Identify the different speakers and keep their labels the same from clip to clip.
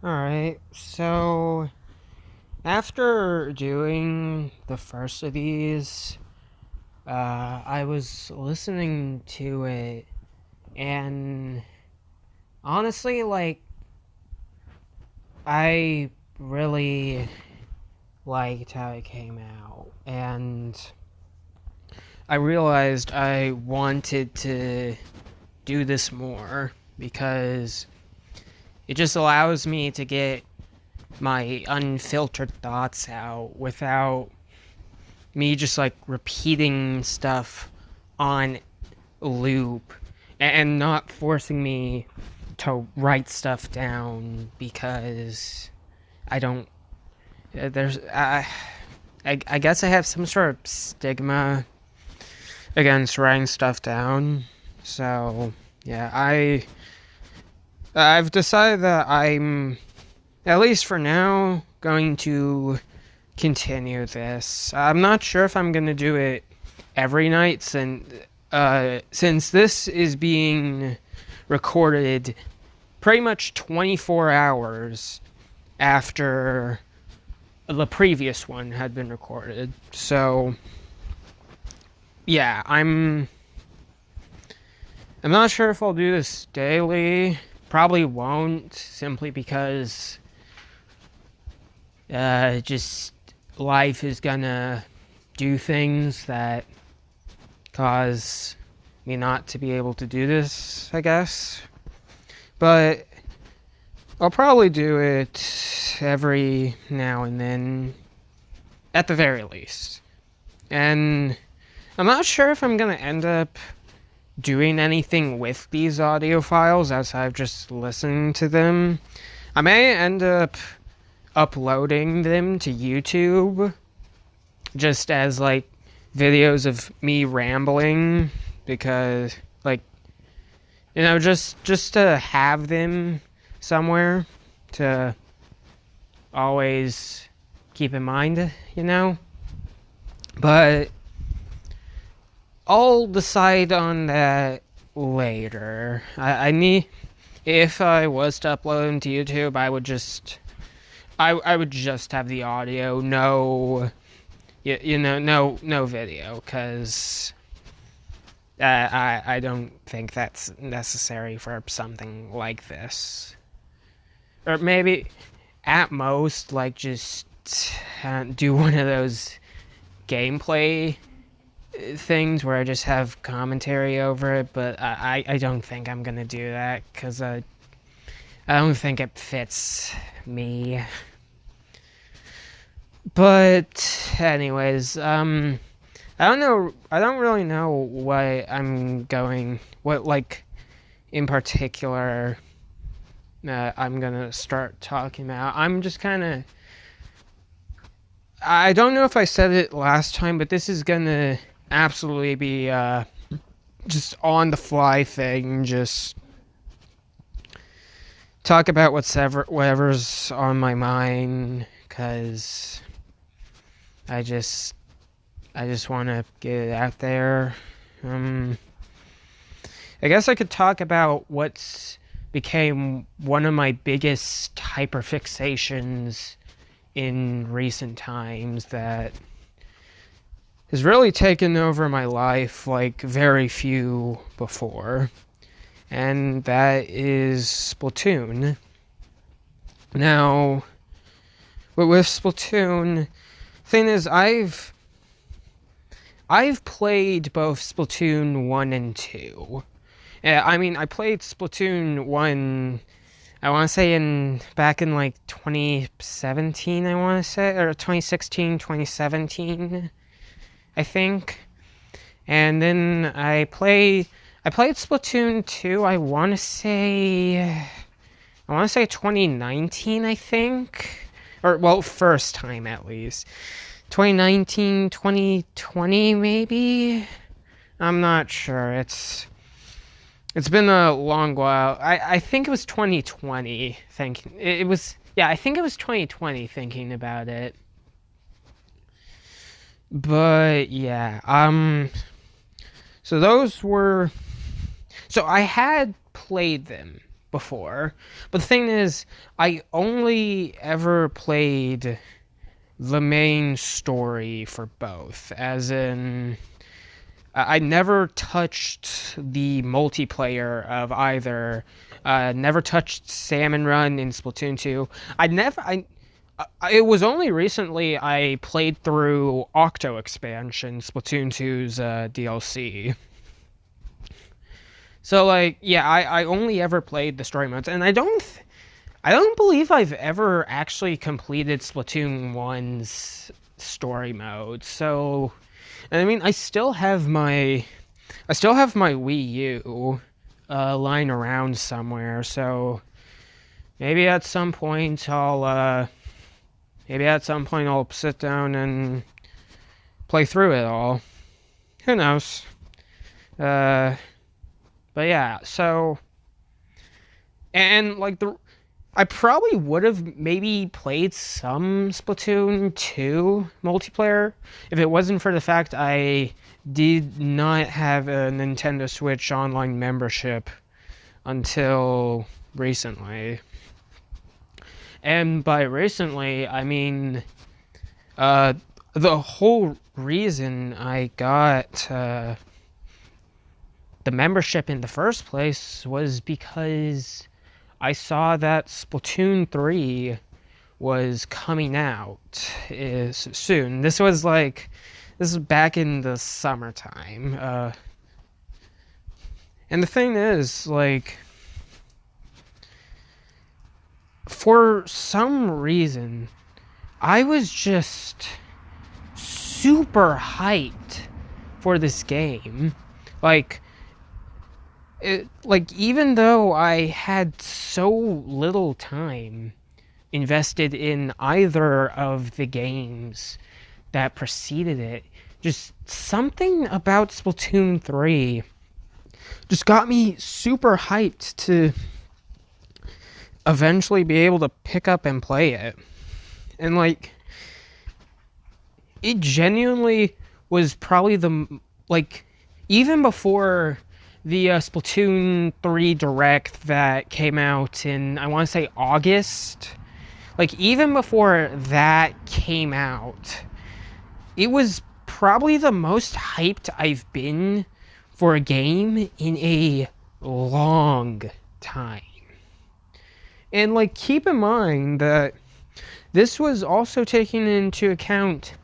Speaker 1: Alright, so after doing the first of these, I was listening to it, and honestly, I really liked how it came out, and I realized I wanted to do this more because it just allows me to get my unfiltered thoughts out without me just repeating stuff on loop and not forcing me to write stuff down because I don't. There's. I guess I have some sort of stigma against writing stuff down. So yeah, I've decided that I'm, at least for now, going to continue this. I'm not sure if I'm gonna do it every night since this is being recorded pretty much 24 hours after the previous one had been recorded. So yeah, I'm not sure if I'll do this daily. Probably won't, simply because just life is gonna do things that cause me not to be able to do this, I guess. But I'll probably do it every now and then, at the very least. And I'm not sure if I'm gonna end up doing anything with these audio files outside of just listening to them. I may end up uploading them to YouTube just as videos of me rambling because just to have them somewhere to always keep in mind. But I'll decide on that later. I need, if I was to upload them to YouTube, I would just have the audio, no video, because I don't think that's necessary for something like this. Or maybe, at most, just do one of those gameplay things where I just have commentary over it, but I don't think I'm gonna do that, because I don't think it fits me. But anyways, I don't know. I don't really know what in particular I'm gonna start talking about. I'm just kind of. I don't know if I said it last time, but this is gonna absolutely be just on the fly thing. Just talk about whatever's on my mind, because I just want to get it out there. I guess I could talk about what's became one of my biggest hyperfixations in recent times that has really taken over my life like very few before. And that is Splatoon. Now, with Splatoon, thing is, I've played both Splatoon 1 and 2. I mean, I played Splatoon 1, I want to say back in 2017, I want to say, or 2016, 2017, I think. And then I played Splatoon 2, I want to say 2019, I think. Or, well, first time at least. 2019, 2020, maybe? I'm not sure. It's been a long while. I think it was 2020. I think it was 2020 thinking about it. But yeah, so I had played them before. But the thing is, I only ever played the main story for both, as in I never touched the multiplayer of either. Never touched Salmon Run in Splatoon 2. It was only recently I played through Octo Expansion, Splatoon 2's DLC. So like, yeah, I only ever played the story modes, and I don't believe I've ever actually completed Splatoon 1's story mode. So, and I mean, I still have my Wii U lying around somewhere. So maybe at some point I'll sit down and play through it all. Who knows? But yeah, so, and like I probably would have maybe played some Splatoon 2 multiplayer if it wasn't for the fact I did not have a Nintendo Switch online membership until recently. And by recently, I mean, the whole reason I got the membership in the first place was because I saw that Splatoon 3 was coming out soon. This was back in the summertime. And the thing is, like, for some reason, I was just super hyped for this game. Even though I had so little time invested in either of the games that preceded it, just something about Splatoon 3 just got me super hyped to eventually be able to pick up and play it. And like, it genuinely was probably even before the Splatoon 3 Direct that came out in, I want to say, August. Like, even before that came out, it was probably the most hyped I've been for a game in a long time. And, like, keep in mind that this was also taking into account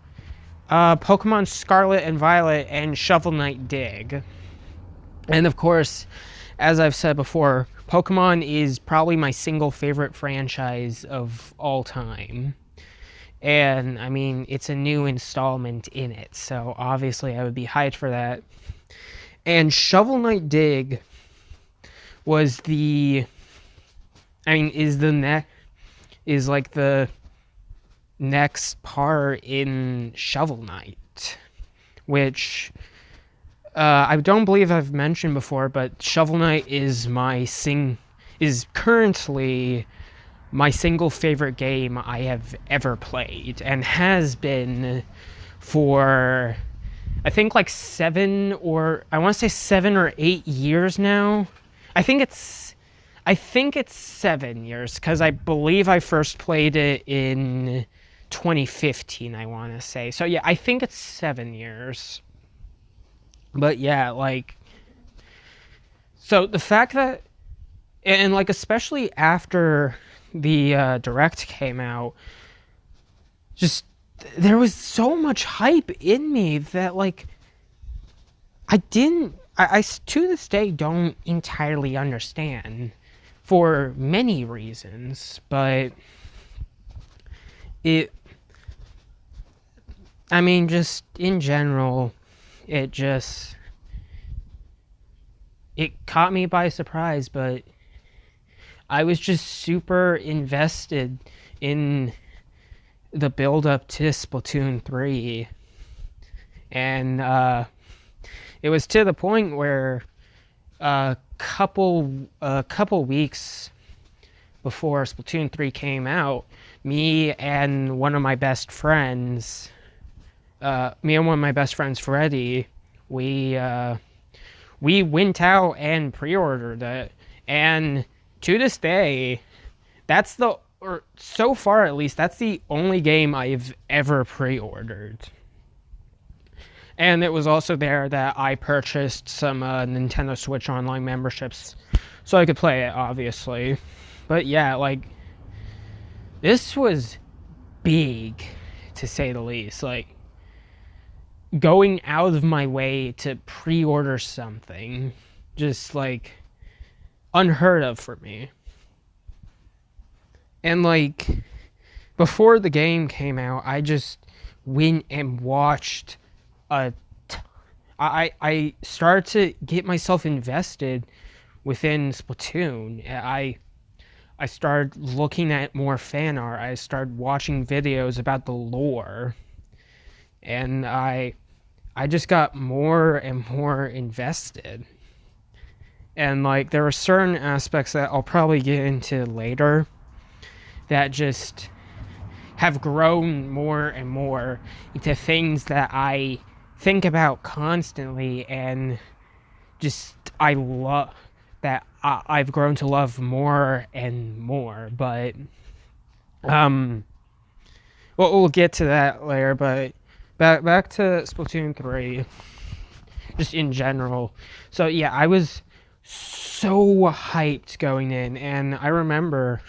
Speaker 1: Pokemon Scarlet and Violet and Shovel Knight Dig. And of course, as I've said before, Pokemon is probably my single favorite franchise of all time. And, I mean, it's a new installment in it, so obviously I would be hyped for that. And Shovel Knight Dig was the next part in Shovel Knight, which I don't believe I've mentioned before, but Shovel Knight is currently my single favorite game I have ever played, and has been for I think like 7 or 8 years now. I think it's 7 years, because I believe I first played it in 2015, I want to say. So yeah, I think it's 7 years. But yeah, like, so the fact that, and like, especially after the Direct came out, just, there was so much hype in me that, like, I to this day don't entirely understand, for many reasons, but just in general, it caught me by surprise. But I was just super invested in the build up to Splatoon 3, and it was to the point where a couple weeks before Splatoon 3 came out, me and one of my best friends, Freddie, we went out and pre-ordered it, and to this day, or so far at least, that's the only game I've ever pre-ordered. And it was also there that I purchased some Nintendo Switch Online memberships so I could play it, obviously. But yeah, like, this was big, to say the least. Like, going out of my way to pre-order something, just, like, unheard of for me. And, like, before the game came out, I just went and watched I started to get myself invested within Splatoon. I started looking at more fan art. I started watching videos about the lore. And I just got more and more invested. And like there are certain aspects that I'll probably get into later that just have grown more and more into things that I think about constantly, and just I love that I've grown to love more and more. But we'll get to that later. But back to Splatoon 3, just in general. So yeah, I was so hyped going in, and I remember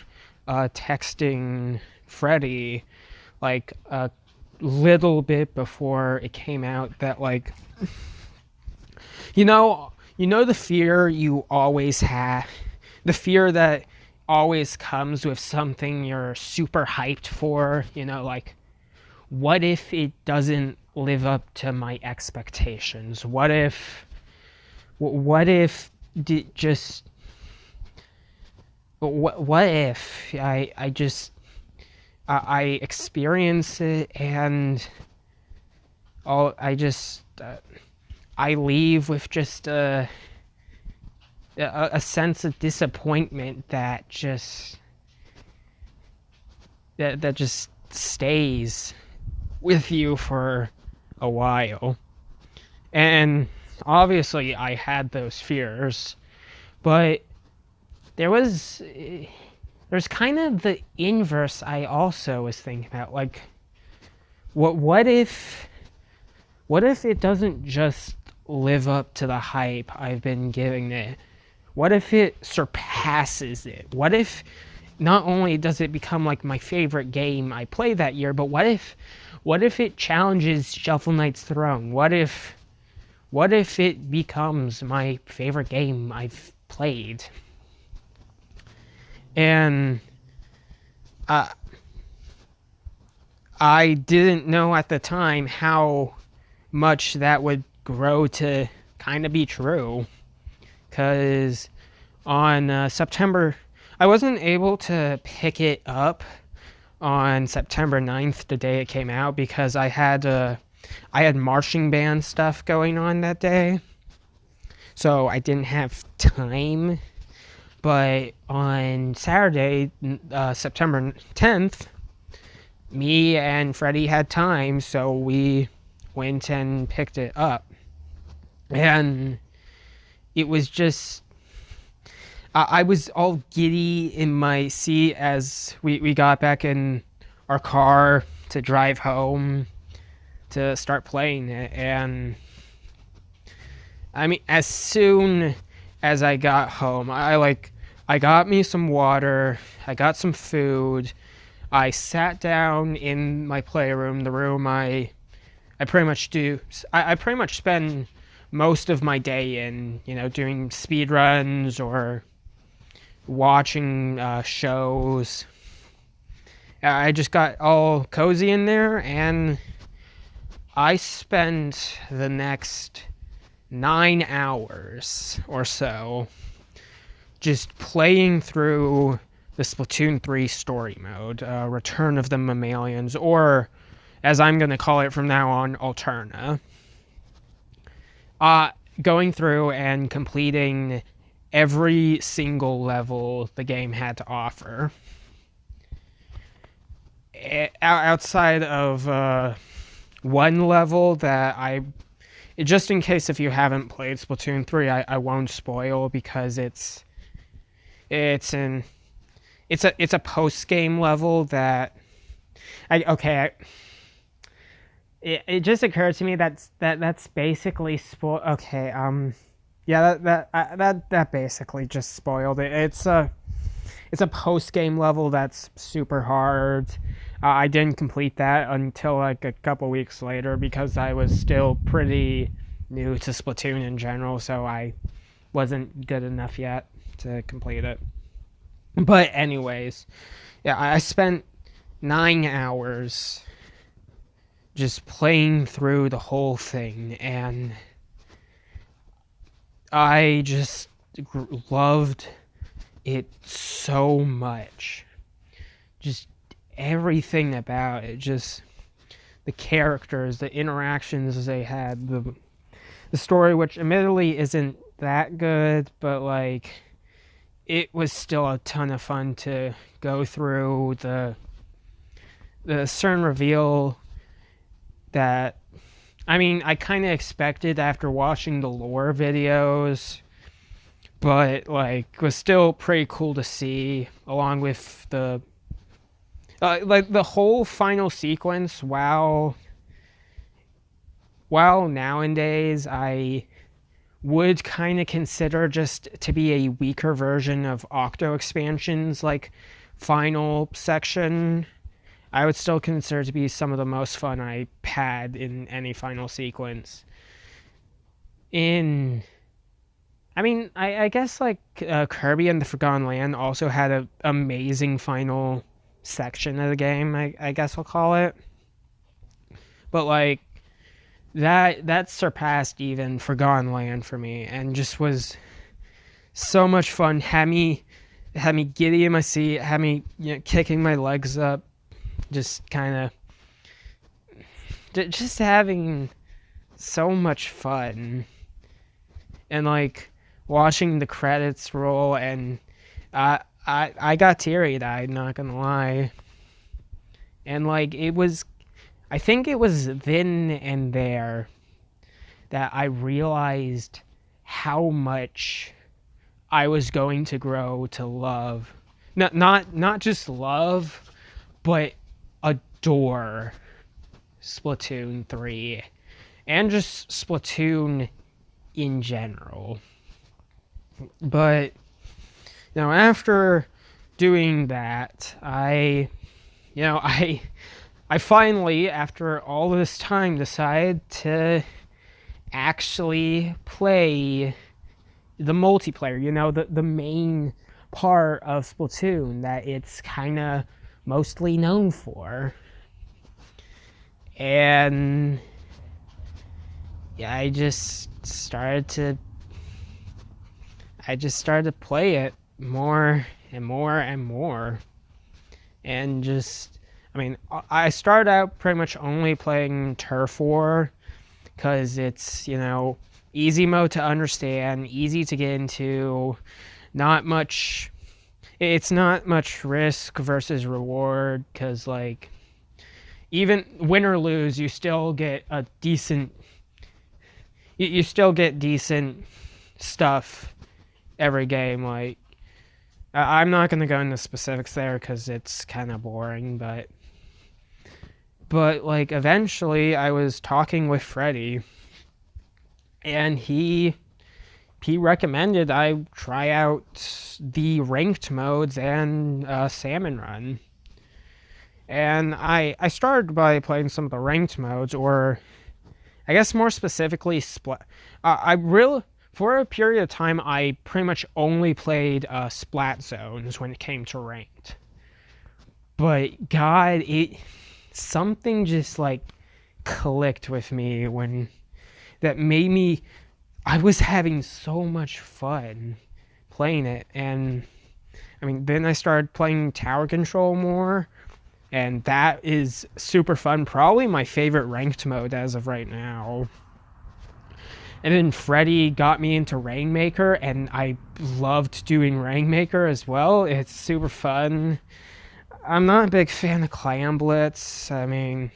Speaker 1: texting Freddie like a little bit before it came out that, like, you know the fear you always have, the fear that always comes with something you're super hyped for, like, what if it doesn't live up to my expectations? What if what if I experience it and I leave with just a sense of disappointment that just stays with you for a while. And obviously I had those fears, but there's kind of the inverse I also was thinking about. Like, what if it doesn't just live up to the hype I've been giving it? What if it surpasses it? What if not only does it become like my favorite game I played that year, but what if it challenges Shovel Knight's throne? What if it becomes my favorite game I've played? And I didn't know at the time how much that would grow to kind of be true, because on September, I wasn't able to pick it up on September 9th, the day it came out, because I had marching band stuff going on that day, so I didn't have time. But on Saturday, September 10th, me and Freddie had time, so we went and picked it up. And it was just, I was all giddy in my seat as we got back in our car to drive home to start playing it. And I mean, as soon as I got home, I got me some water, I got some food, I sat down in my playroom, the room I pretty much do. I pretty much spend most of my day in, doing speed runs or watching shows. I just got all cozy in there, and I spent the next 9 hours or so just playing through the Splatoon 3 story mode, Return of the Mammalians, or as I'm going to call it from now on, Alterna. Going through and completing every single level the game had to offer. Outside of one level that just in case if you haven't played Splatoon 3, I won't spoil, because it's It's an it's a post game level that it just occurred to me that's basically spoil. Okay, yeah, that basically just spoiled it. It's a post game level that's super hard. I didn't complete that until like a couple weeks later because I was still pretty new to Splatoon in general, so I wasn't good enough yet to complete it. But anyways, yeah, I spent 9 hours just playing through the whole thing, and I just loved it so much. Just everything about it, just the characters, the interactions they had, the story, which admittedly isn't that good, but like it was still a ton of fun to go through. The certain reveal that, I mean, I kind of expected after watching the lore videos, but like was still pretty cool to see, along with the like the whole final sequence. While nowadays I would kind of consider just to be a weaker version of Octo expansions, like final section, I would still consider to be some of the most fun I had in any final sequence. I guess like Kirby and the Forgotten Land also had an amazing final section of the game. I guess I'll call it, but like that surpassed even Forgotten Land for me, and just was so much fun. Had me giddy in my seat, had me kicking my legs up, just kind of just having so much fun, and like watching the credits roll, and I got teary eyed, not gonna lie, and like I think it was then and there that I realized how much I was going to grow to love, not just love, but adore Splatoon 3 and just Splatoon in general. But after doing that, I finally, after all this time, decided to actually play the multiplayer, the main part of Splatoon that it's kind of mostly known for. And yeah, I just started to play it more and more and more. And just, I mean, I started out pretty much only playing Turf War because it's, easy mode to understand, easy to get into, it's not much risk versus reward because, like, even win or lose, you still get you still get decent stuff every game. Like, I'm not going to go into specifics there because it's kind of boring, but like eventually I was talking with Freddie, and he recommended I try out the ranked modes and Salmon Run. And I started by playing some of the ranked modes, or I guess more specifically for a period of time, I pretty much only played Splat Zones when it came to ranked. But God, something just like clicked with me that made me. I was having so much fun playing it, and I mean, then I started playing Tower Control more, and that is super fun. Probably my favorite ranked mode as of right now. And then Freddy got me into Rainmaker, and I loved doing Rainmaker as well. It's super fun. I'm not a big fan of Clam Blitz. I mean,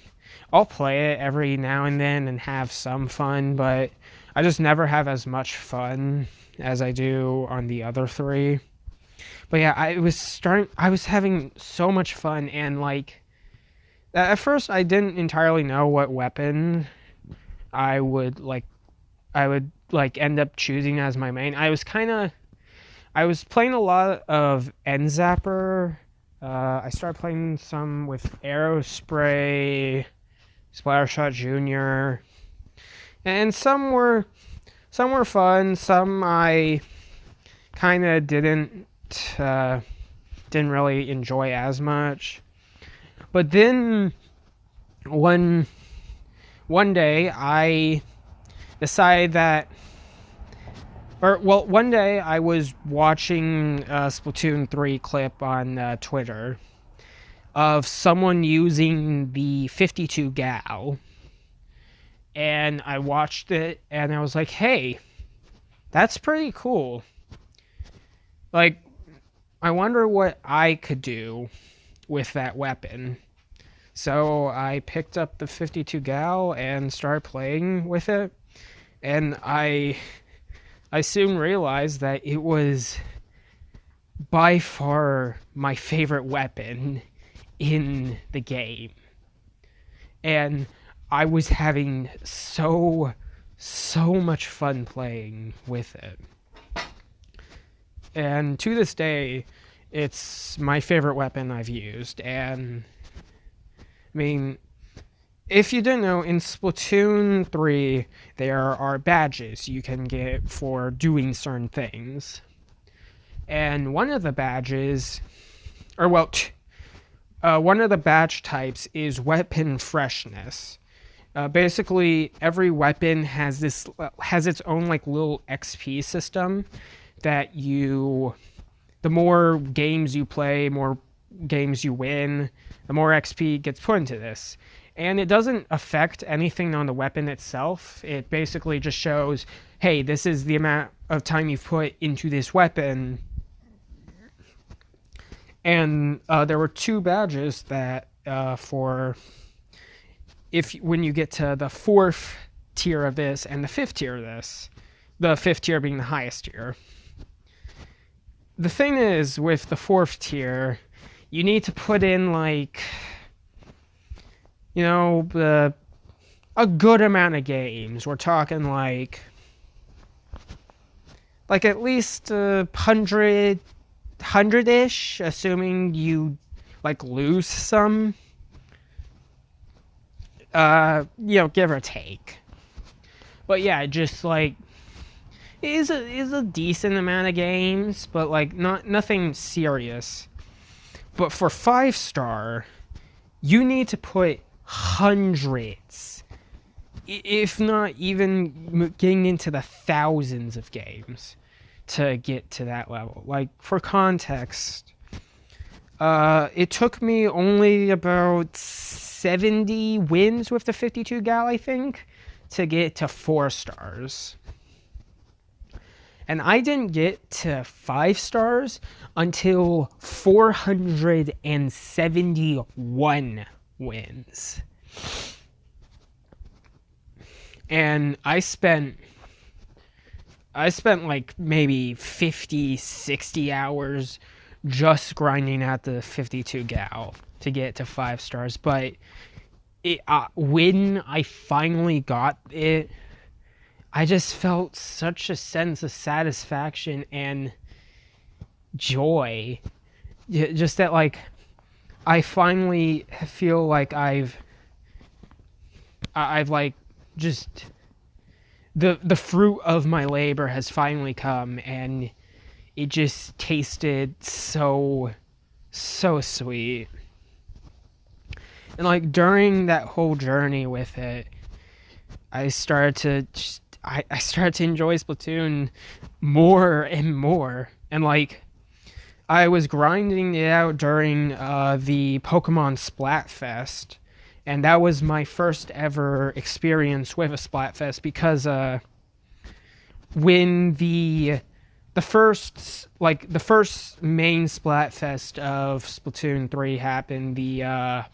Speaker 1: I'll play it every now and then and have some fun, but I just never have as much fun as I do on the other three. But yeah, I was having so much fun, and like at first I didn't entirely know what weapon I would like I would like end up choosing as my main. I was playing a lot of End Zapper. I started playing some with Aerospray, Splattershot Junior, and some were fun. Some I kind of uh, didn't really enjoy as much. But then one one day I decided that, or well, one day I was watching a Splatoon 3 clip on Twitter of someone using the 52 gal, and I watched it and I was like, hey, that's pretty cool. Like, I wonder what I could do with that weapon. So I picked up the 52 gal and started playing with it, and I soon realized that it was by far my favorite weapon in the game. And I was having so much fun playing with it. And to this day, it's my favorite weapon I've used. And I mean, if you didn't know, in Splatoon 3, there are badges you can get for doing certain things. And one of the badges, or well, one of the badge types is weapon freshness. Basically, every weapon has its own like little XP system that the more games you play, more games you win, the more XP gets put into this. And it doesn't affect anything on the weapon itself. It basically just shows, hey, this is the amount of time you've put into this weapon. And there were two badges that for when you get to the 4th tier of this and the 5th tier of this, the 5th tier being the highest tier. The thing is, with the 4th tier, you need to put in like, a good amount of games. We're talking like at least 100-ish, assuming you like lose some. Give or take. But yeah, just like it is a decent amount of games, but like nothing serious. But for 5-star, you need to put hundreds, if not even getting into the thousands of games to get to that level. Like, for context, it took me only about 70 wins with the 52 gal, I think, to get to 4 stars. And I didn't get to 5 stars until 471 wins. And I spent like maybe 50-60 hours just grinding out the 52 gal to get to 5 stars. But when I finally got it, I just felt such a sense of satisfaction and joy. Just that, like, I finally feel like I've like just the fruit of my labor has finally come, and it just tasted so sweet. And like during that whole journey with it, I started to enjoy Splatoon more and more. And like, I was grinding it out during the Pokemon Splatfest, and that was my first ever experience with a Splatfest, because when the first main Splatfest of Splatoon 3 happened, the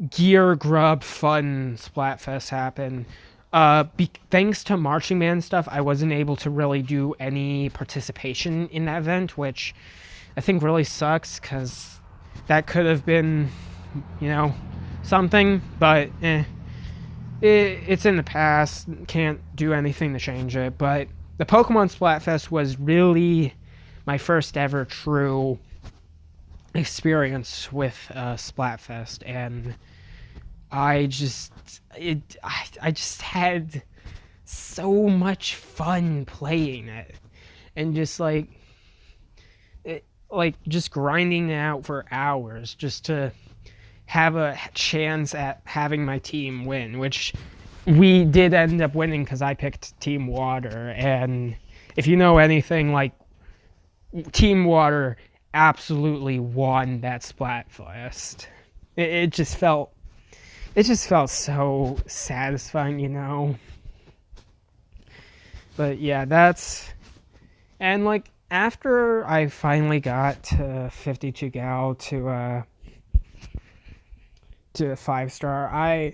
Speaker 1: Gear Grub Fun Splatfest happened, Thanks to marching band stuff, I wasn't able to really do any participation in that event, which I think really sucks because that could have been, you know, something. But it's in the past. Can't do anything to change it. But the Pokemon Splatfest was really my first ever true experience with Splatfest, and I just had so much fun playing it, and just just grinding it out for hours just to have a chance at having my team win, which we did end up winning because I picked Team Water. And if you know anything, like, Team Water absolutely won that Splatfest. It just felt so satisfying, you know. But yeah, and like after I finally got to 52 gal to 5-star,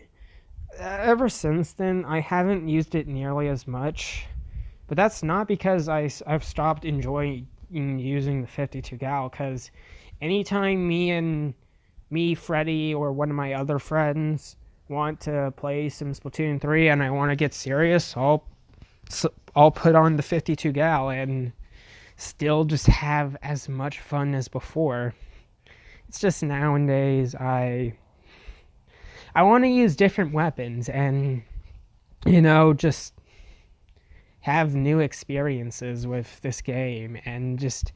Speaker 1: ever since then I haven't used it nearly as much. But that's not because I've stopped enjoying using the 52 gal, because anytime me, Freddy, or one of my other friends want to play some Splatoon 3 and I want to get serious, I'll put on the 52 gal and still just have as much fun as before. It's just nowadays I want to use different weapons and, you know, just have new experiences with this game, and just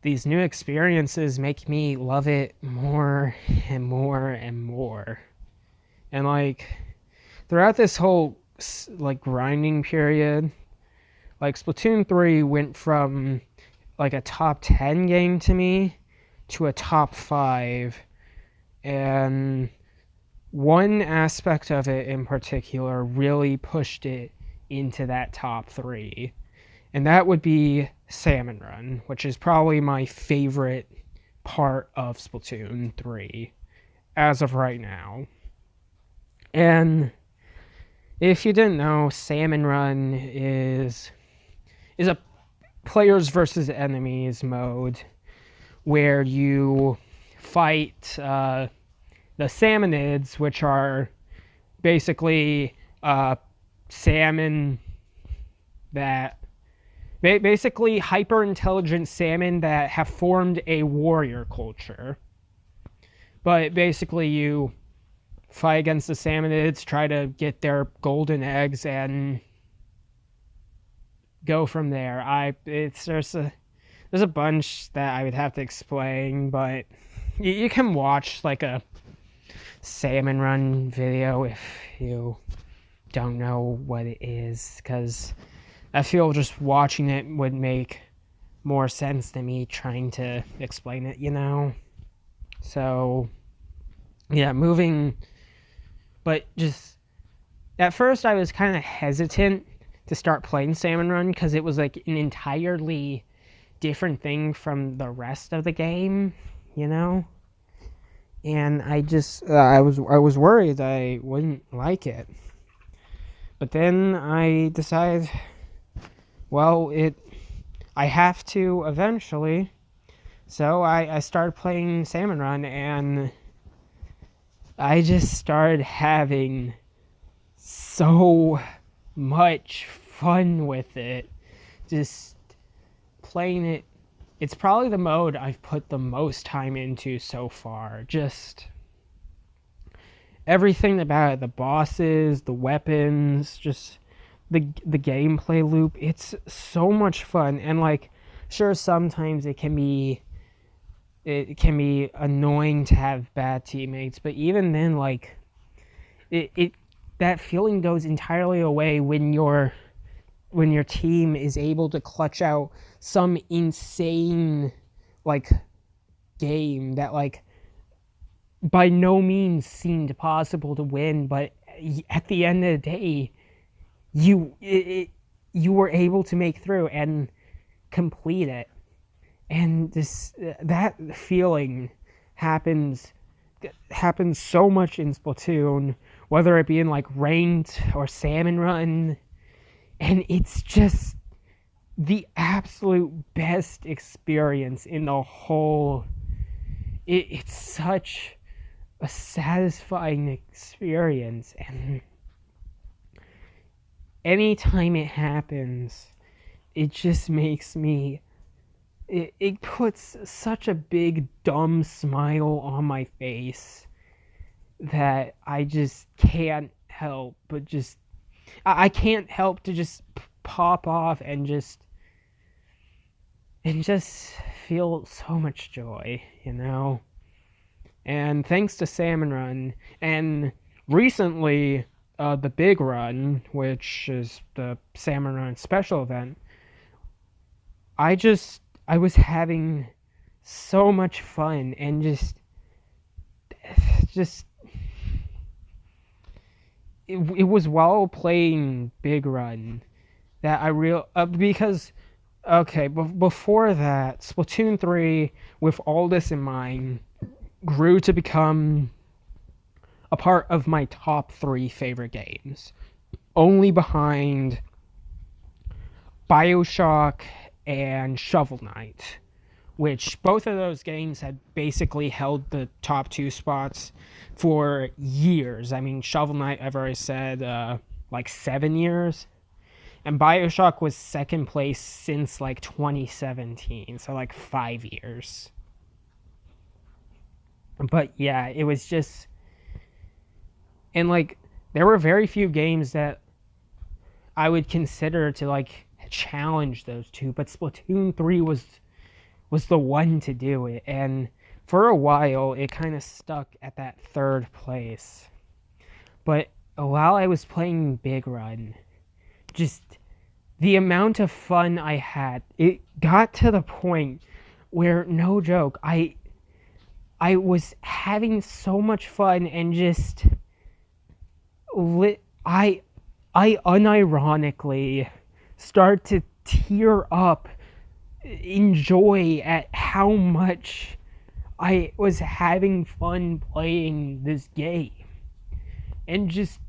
Speaker 1: these new experiences make me love it more and more and more. And like throughout this whole like grinding period, like Splatoon 3 went from like a top 10 game to me to a top 5. And one aspect of it in particular really pushed it into that top 3, and that would be Salmon Run, which is probably my favorite part of Splatoon 3 as of right now. And if you didn't know, Salmon Run is a players versus enemies mode where you fight the salmonids, which are basically salmon that basically hyper intelligent salmon that have formed a warrior culture. But basically you fight against the salmonids, try to get their golden eggs, and go from there. There's a bunch that I would have to explain, but you can watch like a Salmon Run video if you don't know what it is, because I feel just watching it would make more sense than me trying to explain it, you know? So, yeah, but just at first I was kind of hesitant to start playing Salmon Run because it was like an entirely different thing from the rest of the game, you know? And I was worried I wouldn't like it. But then I decided, well, I have to eventually. So I started playing Salmon Run, and I just started having so much fun with it. Just playing it. It's probably the mode I've put the most time into so far. Just everything about it, the bosses, the weapons, just the gameplay loop. It's so much fun. And like, sure, sometimes it can be annoying to have bad teammates, but even then, like, that feeling goes entirely away when your team is able to clutch out some insane like game that like by no means seemed possible to win, but at the end of the day you were able to make through and complete it. And that feeling happens happens so much in Splatoon, whether it be in like ranked or salmon run, and it's just the absolute best experience in the whole. It's such a satisfying experience, and anytime it happens, it just makes me. It puts such a big dumb smile on my face that I just can't help but just. I can't help to just pop off and just feel so much joy, you know? And thanks to Salmon Run, and recently, the Big Run, which is the Salmon Run special event, I was having so much fun and just it was while playing Big Run that I because okay, before that, Splatoon 3, with all this in mind, grew to become a part of my top 3 favorite games, only behind BioShock and Shovel Knight, which both of those games had basically held the top 2 spots for years. I mean, Shovel Knight, I've already said, like 7 years. And BioShock was second place since like 2017, so like 5 years. But yeah, it was just. And like, there were very few games that I would consider to like challenge those two, but Splatoon 3 was the one to do it, and for a while it kind of stuck at that 3rd place. But while I was playing Big Run, just the amount of fun I had, it got to the point where, no joke, I was having so much fun and just I unironically start to tear up in joy at how much I was having fun playing this game. And just,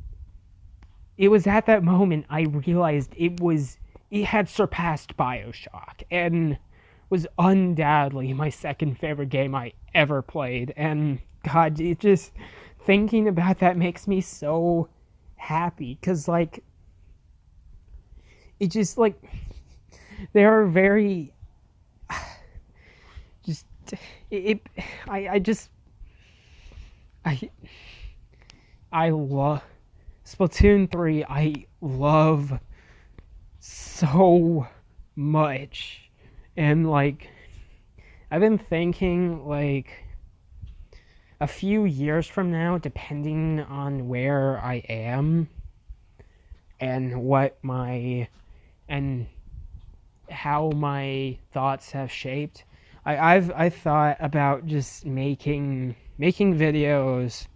Speaker 1: it was at that moment I realized it had surpassed BioShock and was undoubtedly my second favorite game I ever played. And God, it just, thinking about that makes me so happy, because like, it just like, there are very just I love Splatoon 3. I love so much, and like, I've been thinking like a few years from now, depending on where I am and how my thoughts have shaped. I've thought about just making videos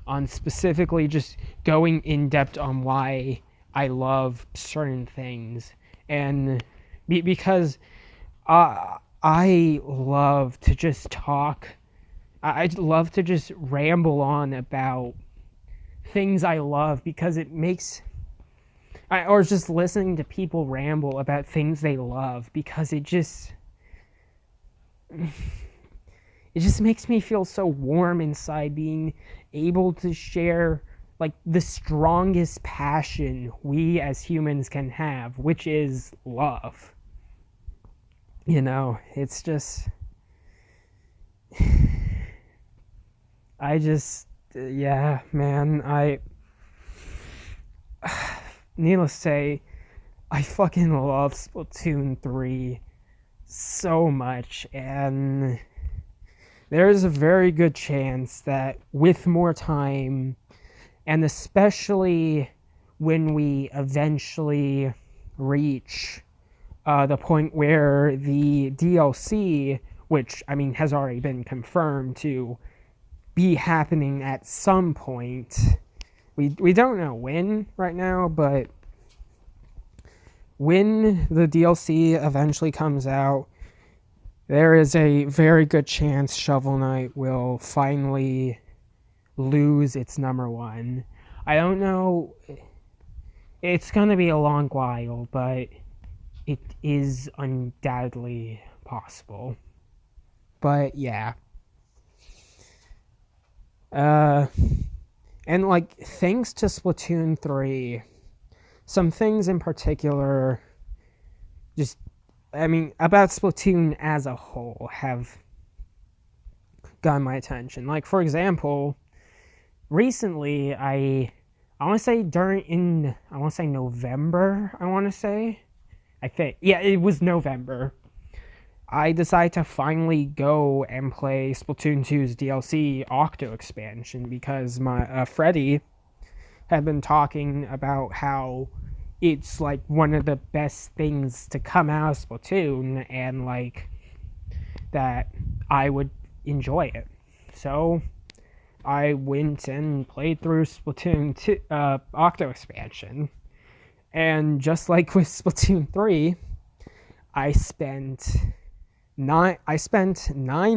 Speaker 1: on specifically just going in depth on why I love certain things, and because I love to just talk. I'd love to just ramble on about things I love, because it makes. Or just listening to people ramble about things they love, because it just makes me feel so warm inside, being able to share like the strongest passion we as humans can have, which is love. You know, it's just, yeah, man, needless to say, I fucking love Splatoon 3 so much, and there is a very good chance that with more time, and especially when we eventually reach the point where the DLC, which, I mean, has already been confirmed to be happening at some point, we don't know when right now, but when the DLC eventually comes out, there is a very good chance Shovel Knight will finally lose its number one. I don't know. It's gonna be a long while, but it is undoubtedly possible. But yeah. And like, thanks to Splatoon 3, some things in particular, just, I mean, about Splatoon as a whole have gotten my attention. Like, for example, recently, I want to say November, it was November. I decided to finally go and play Splatoon 2's DLC Octo expansion because my Freddy had been talking about how it's like one of the best things to come out of Splatoon, and like that I would enjoy it. So I went and played through Splatoon 2, Octo expansion, and just like with Splatoon 3, I spent 9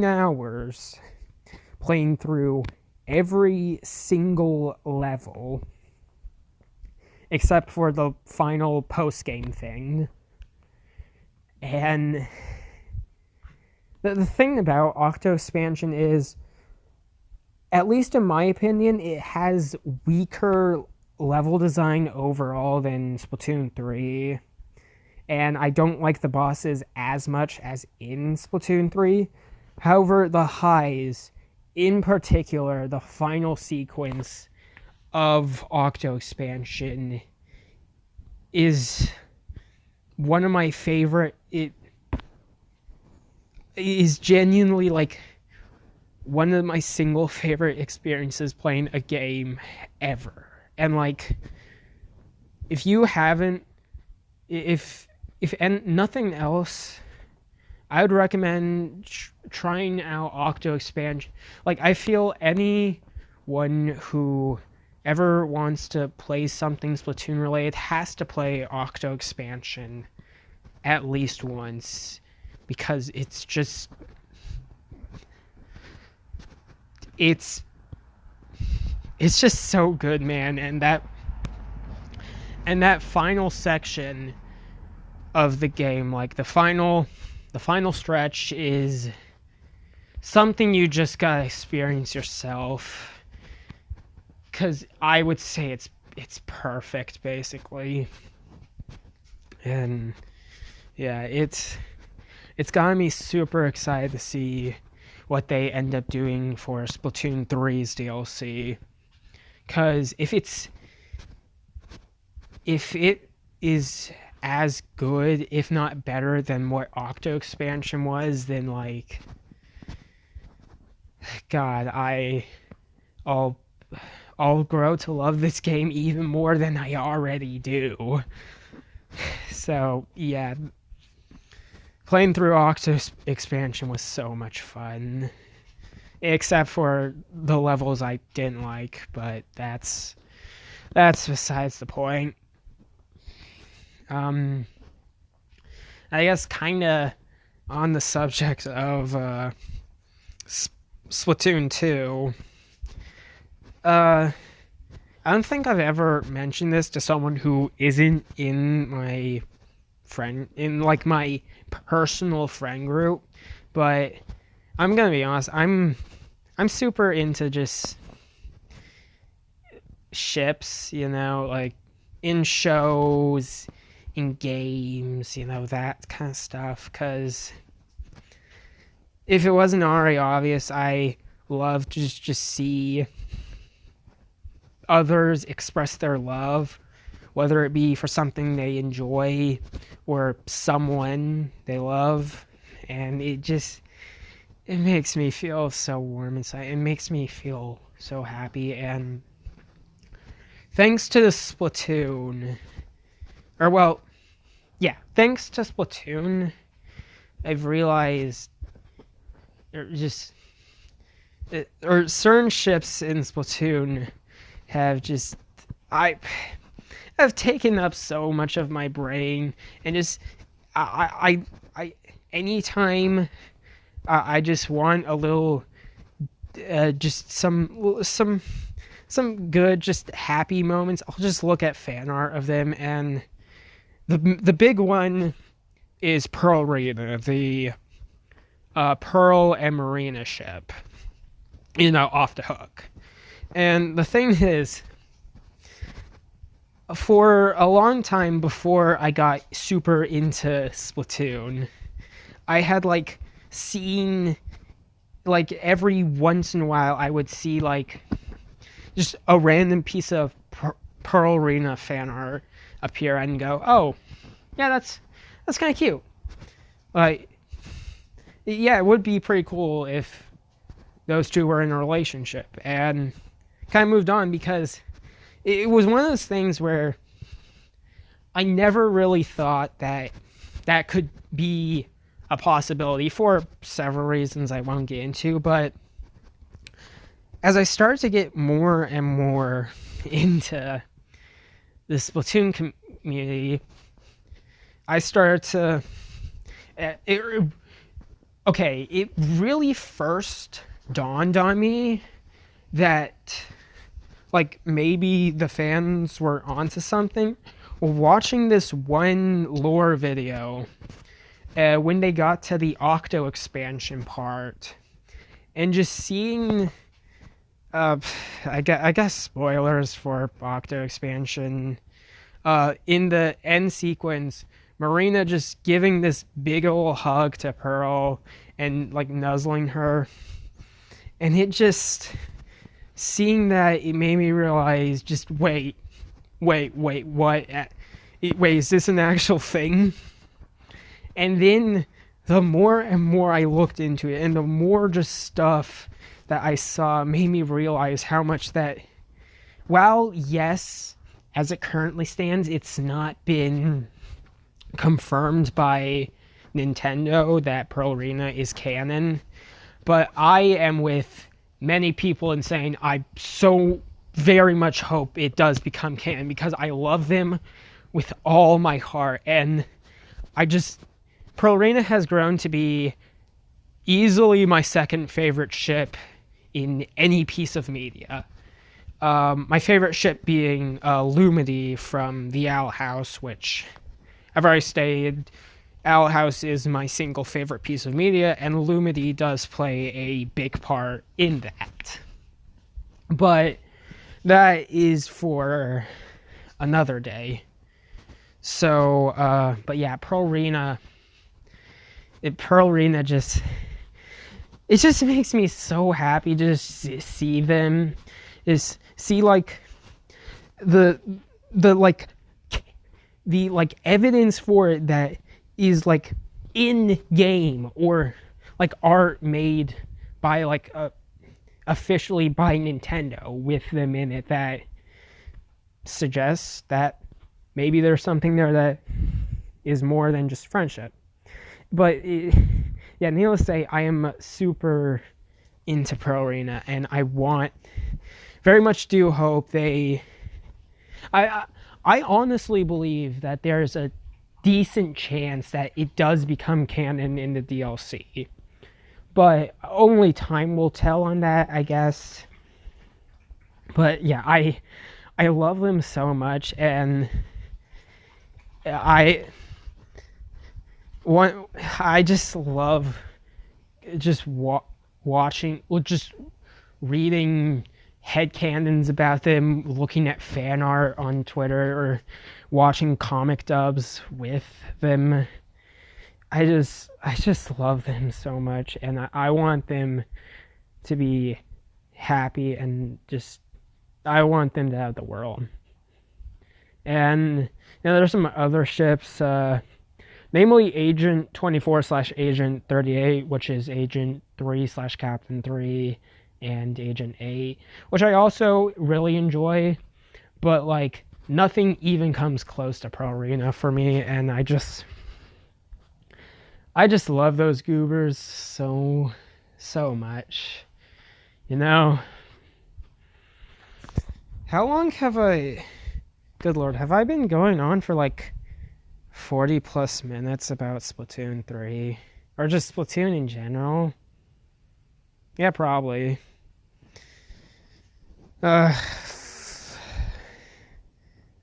Speaker 1: hours playing through every single level except for the final post-game thing. And the thing about Octo expansion is, at least in my opinion, it has weaker level design overall than Splatoon 3. And I don't like the bosses as much as in Splatoon 3. However, the highs, in particular, the final sequence of Octo expansion, is one of my favorite. It is genuinely like one of my single favorite experiences playing a game ever. And like, if you haven't, if and nothing else, I would recommend trying out Octo expansion. Like, I feel anyone who ever wants to play something Splatoon related has to play Octo expansion at least once, because it's just so good, man. And that final section of the game, like the final stretch, is something you just gotta experience yourself, because I would say it's perfect, basically. And yeah, it's gotten me super excited to see what they end up doing for Splatoon 3's DLC, because if it is as good, if not better, than what Octo expansion was, then like, God, I'll grow to love this game even more than I already do. So yeah, playing through Octo expansion was so much fun, except for the levels I didn't like, but that's besides the point. I guess kind of on the subject of Splatoon 2, I don't think I've ever mentioned this to someone who isn't in my personal friend group, but I'm gonna be honest, I'm super into just ships, like in shows, in games, that kind of stuff, because if it wasn't already obvious, I love to just see others express their love, whether it be for something they enjoy or someone they love, and it makes me feel so warm inside. It makes me feel so happy, and thanks to Splatoon, I've realized certain ships in Splatoon have taken up so much of my brain, and anytime I just want a little just some good, just happy moments. I'll just look at fan art of them, and the big one is Pearl Rena, the Pearl and Marina ship, off the hook. And the thing is, for a long time before I got super into Splatoon, I had seen every once in a while I would see just a random piece of Pearl Rena fan art appear and go, oh, yeah, that's kind of cute. Yeah, it would be pretty cool if those two were in a relationship, and kind of moved on because it was one of those things where I never really thought that could be a possibility for several reasons I won't get into, but as I started to get more and more into the Splatoon community, I started to... it really first dawned on me that maybe the fans were onto something. Watching this one lore video when they got to the Octo expansion part, and just seeing I guess spoilers for Octo expansion, in the end sequence, Marina just giving this big old hug to Pearl and nuzzling her, and it just... seeing that, it made me realize, just wait, what? Wait, is this an actual thing? And then the more and more I looked into it, and the more just stuff that I saw, made me realize how much that, while yes, as it currently stands, it's not been confirmed by Nintendo that Pearl Rena is canon, but I am with many people in saying I so very much hope it does become canon, because I love them with all my heart, and Pearl Rena has grown to be easily my second favorite ship in any piece of media. My favorite ship being Lumity from the Owl House, which I've already stated. Owl House is my single favorite piece of media, and Lumity does play a big part in that. But that is for another day. So, but yeah, Pearl Rena just... it just makes me so happy to just see them. See the evidence for it that is in game, or art made by officially by Nintendo with them in it, that suggests that maybe there's something there that is more than just friendship. But yeah, needless to say, I am super into Pearl Rena, and I very much do hope I honestly believe that there's a decent chance that it does become canon in the DLC. But only time will tell on that, I guess. But yeah, I love them so much, and I just love watching, just reading headcanons about them, looking at fan art on Twitter, or watching comic dubs with them. I just love them so much, and I want them to be happy, and just I want them to have the world. And there's some other ships, namely Agent 24/Agent 38, which is Agent 3/Captain 3, and Agent 8, which I also really enjoy, but nothing even comes close to Pearl Rena for me, and I just love those goobers so much. How long have I... good lord, have I been going on for 40 plus minutes about Splatoon 3? Or just Splatoon in general? Yeah, probably. Uh,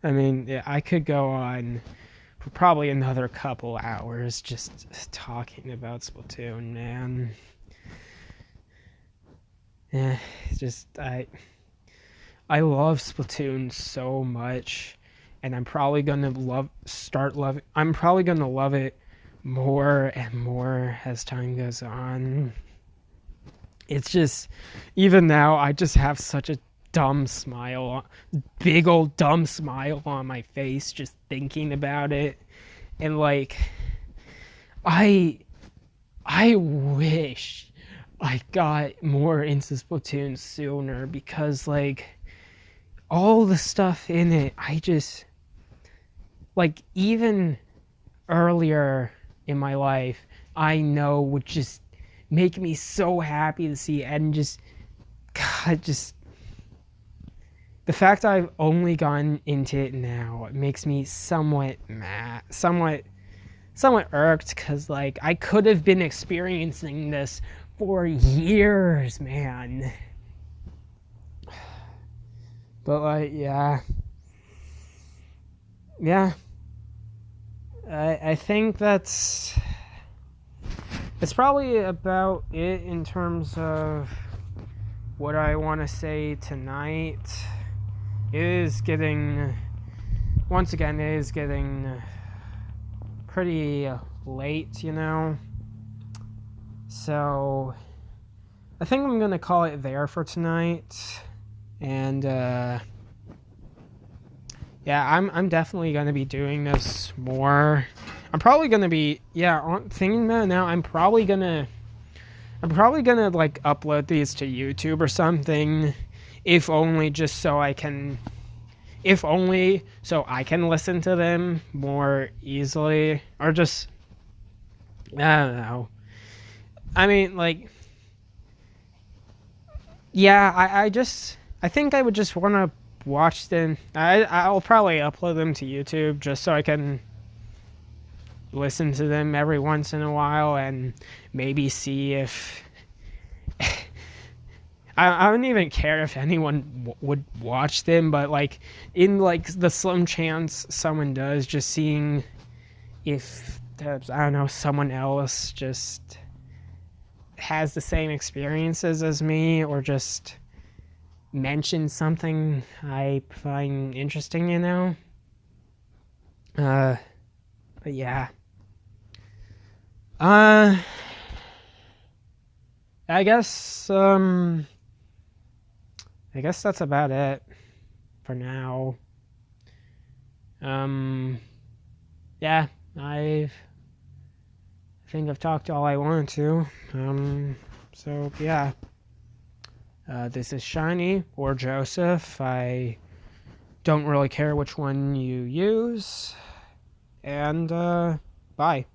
Speaker 1: I mean, yeah, I could go on for probably another couple hours just talking about Splatoon, man. Yeah, just I love Splatoon so much, and I'm probably gonna start loving. I'm probably gonna love it more and more as time goes on. It's just, even now, I just have such a dumb smile, big old dumb smile on my face just thinking about it, and like, I, I wish I got more into Splatoon sooner because like all the stuff in it, I just like even earlier in my life, I know would just make me so happy to see, and just God, just the fact I've only gotten into it now makes me somewhat mad, somewhat irked, because like I could have been experiencing this for years, man. But like, yeah, I think that's probably about it in terms of what I want to say tonight. It is getting, once again, it is getting pretty late, you know. So I think I'm gonna call it there for tonight. And yeah, I'm definitely gonna be doing this more. I'm probably gonna be, thinking about it now. I'm probably gonna like upload these to YouTube or something, if only just so I can, if only so I can listen to them more easily, or just I don't know. I mean, like, yeah, I think I would just want to watch them. I'll probably upload them to YouTube just so I can listen to them every once in a while and maybe see if I don't even care if anyone would watch them, but like in like the slim chance someone does, just seeing if there's, I don't know, someone else just has the same experiences as me, or just mention something I find interesting, you know. But yeah. Uh, I guess I guess that's about it for now. Um, yeah, I think I've talked all I wanted to. So yeah. This is Shiny or Joseph. I don't really care which one you use. And bye.